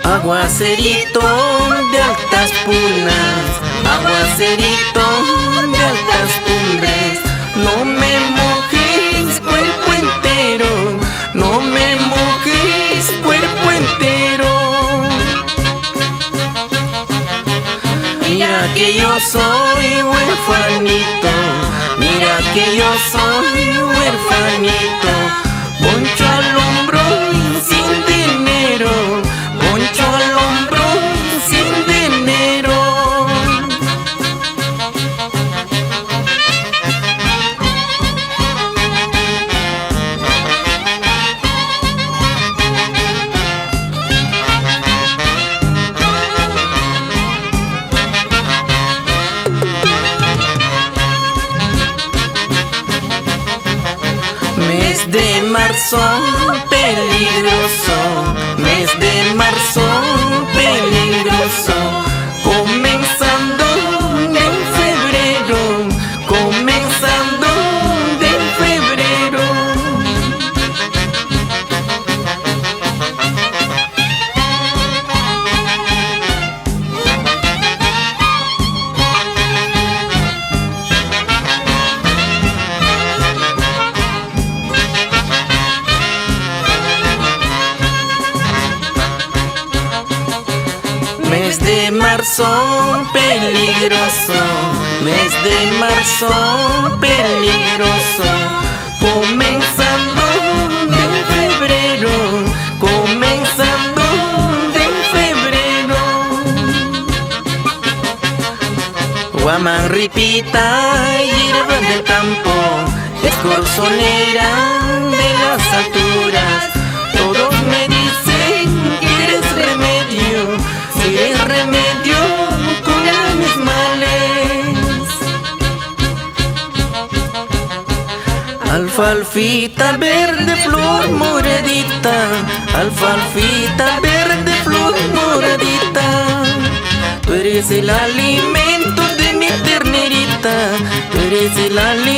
Aguacerito de altas punas, aguacerito de altas cumbres, no me mojes cuerpo entero, no me mojes cuerpo entero. Mira que yo soy huerfanito, mira que yo soy huerfanito, poncho al hombro y sin dinero, poncho al hombro sin dinero. Mes de marzo peligroso, mes de marzo peligroso, comenzando en febrero, comenzando en febrero. Mes de marzo peligroso, mes de marzo peligroso, comenzando en febrero, comenzando en febrero. Guamarripita, hierba del campo, escorzonera de las alturas, todos me dicen que eres remedio, si es remedio cura mis males. Alfalfita verde flor moradita, alfalfita verde flor moradita, tú eres el alimento de mi ternerita, tú eres el alimento